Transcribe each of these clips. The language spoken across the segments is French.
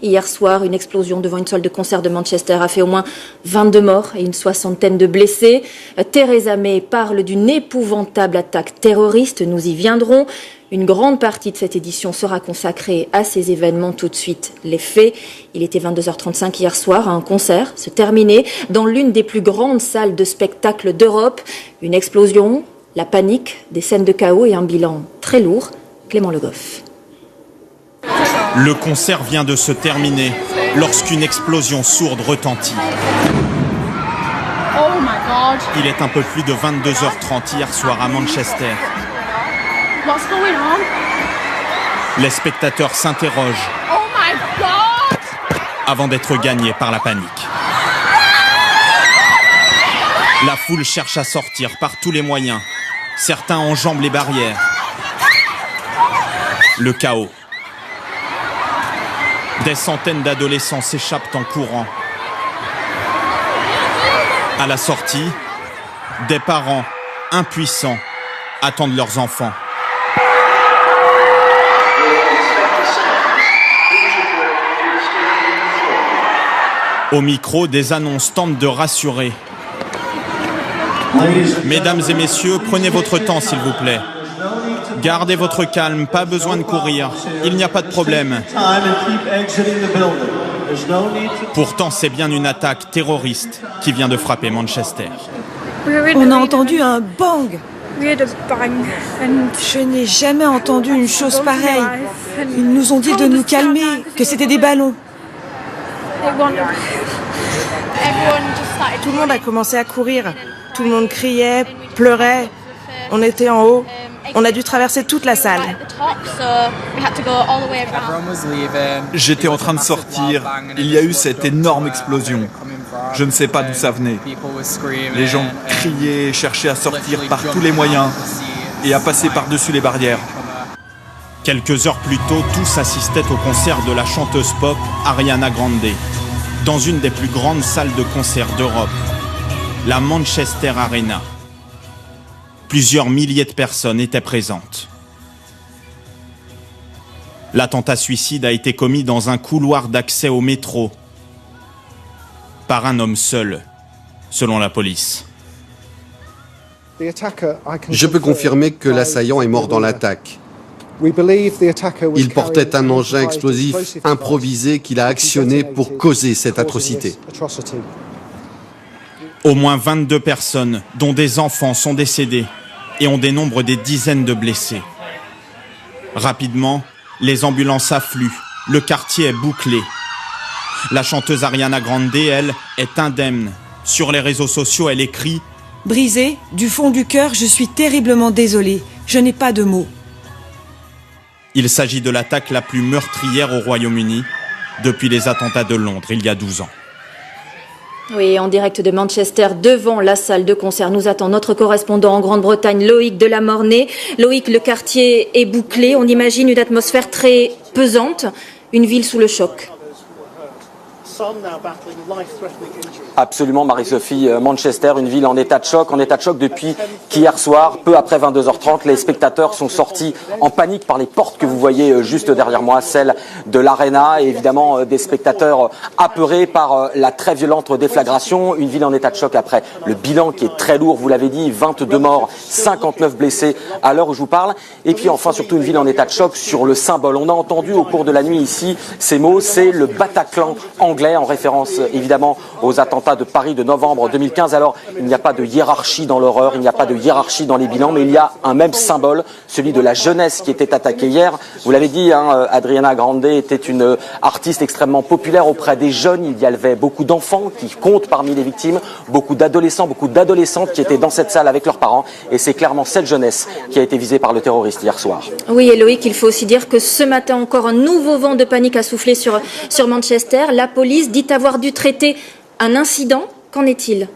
Hier soir, une explosion devant une salle de concert de Manchester a fait au moins 22 morts et une soixantaine de blessés. Theresa May parle d'une épouvantable attaque terroriste. Nous y viendrons. Une grande partie de cette édition sera consacrée à ces événements. Tout de suite, les faits. Il était 22h35 hier soir. Un concert se terminait dans l'une des plus grandes salles de spectacle d'Europe. Une explosion, la panique, des scènes de chaos et un bilan très lourd. Clément Le Goff. Le concert vient de se terminer lorsqu'une explosion sourde retentit. Oh my God. Il est un peu plus de 22h30 hier soir à Manchester. What's going on? Les spectateurs s'interrogent Oh my God. avant d'être gagnés par la panique. La foule cherche à sortir par tous les moyens. Certains enjambent les barrières. Le chaos. Des centaines d'adolescents s'échappent en courant. À la sortie, des parents impuissants attendent leurs enfants. Au micro, des annonces tentent de rassurer. Mesdames et messieurs, prenez votre temps s'il vous plaît. Gardez votre calme, pas besoin de courir. Il n'y a pas de problème. Pourtant, c'est bien une attaque terroriste qui vient de frapper Manchester. On a entendu un bang. Je n'ai jamais entendu une chose pareille. Ils nous ont dit de nous calmer, que c'était des ballons. Tout le monde a commencé à courir. Tout le monde criait, pleurait. On était en haut. On a dû traverser toute la salle. J'étais en train de sortir. Il y a eu cette énorme explosion. Je ne sais pas d'où ça venait. Les gens criaient, cherchaient à sortir par tous les moyens et à passer par-dessus les barrières. Quelques heures plus tôt, tous assistaient au concert de la chanteuse pop Ariana Grande, dans une des plus grandes salles de concert d'Europe, la Manchester Arena. Plusieurs milliers de personnes étaient présentes. L'attentat suicide a été commis dans un couloir d'accès au métro par un homme seul, selon la police. Je peux confirmer que l'assaillant est mort dans l'attaque. Il portait un engin explosif improvisé qu'il a actionné pour causer cette atrocité. Au moins 22 personnes, dont des enfants, sont décédées et on dénombre des dizaines de blessés. Rapidement, les ambulances affluent, le quartier est bouclé. La chanteuse Ariana Grande, elle, est indemne. Sur les réseaux sociaux, elle écrit « Brisée, du fond du cœur, je suis terriblement désolée. Je n'ai pas de mots. » Il s'agit de l'attaque la plus meurtrière au Royaume-Uni depuis les attentats de Londres, il y a 12 ans. Oui, en direct de Manchester, devant la salle de concert, nous attend notre correspondant en Grande-Bretagne, Loïc de la Mornay. Loïc, le quartier est bouclé, on imagine une atmosphère très pesante, une ville sous le choc. Absolument, Marie-Sophie. Manchester, une ville en état de choc depuis qu'hier soir, peu après 22h30, les spectateurs sont sortis en panique par les portes que vous voyez juste derrière moi, celles de l'Arena, et évidemment des spectateurs apeurés par la très violente déflagration. Une ville en état de choc après le bilan qui est très lourd, vous l'avez dit, 22 morts, 59 blessés à l'heure où je vous parle. Et puis enfin, surtout une ville en état de choc sur le symbole. On a entendu au cours de la nuit ici ces mots, c'est le Bataclan anglais, en référence évidemment aux attentats de Paris de novembre 2015. Alors, il n'y a pas de hiérarchie dans l'horreur, il n'y a pas de hiérarchie dans les bilans, mais il y a un même symbole, celui de la jeunesse qui était attaquée hier. Vous l'avez dit, Ariana Grande était une artiste extrêmement populaire auprès des jeunes. Il y avait beaucoup d'enfants qui comptent parmi les victimes, beaucoup d'adolescents, beaucoup d'adolescentes qui étaient dans cette salle avec leurs parents. Et c'est clairement cette jeunesse qui a été visée par le terroriste hier soir. Oui, et Loïc, il faut aussi dire que ce matin encore, un nouveau vent de panique a soufflé sur Manchester. La police dit avoir dû traiter un incident. Qu'en est-il ?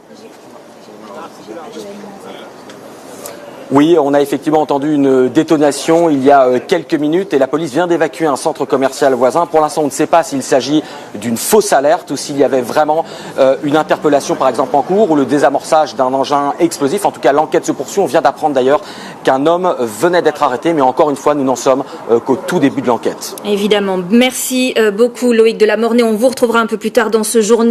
Oui, on a effectivement entendu une détonation il y a quelques minutes et la police vient d'évacuer un centre commercial voisin. Pour l'instant, on ne sait pas s'il s'agit d'une fausse alerte ou s'il y avait vraiment une interpellation par exemple en cours ou le désamorçage d'un engin explosif. En tout cas, l'enquête se poursuit. On vient d'apprendre d'ailleurs qu'un homme venait d'être arrêté, mais encore une fois, nous n'en sommes qu'au tout début de l'enquête. Évidemment. Merci beaucoup Loïc de la Mornay. On vous retrouvera un peu plus tard dans ce journal.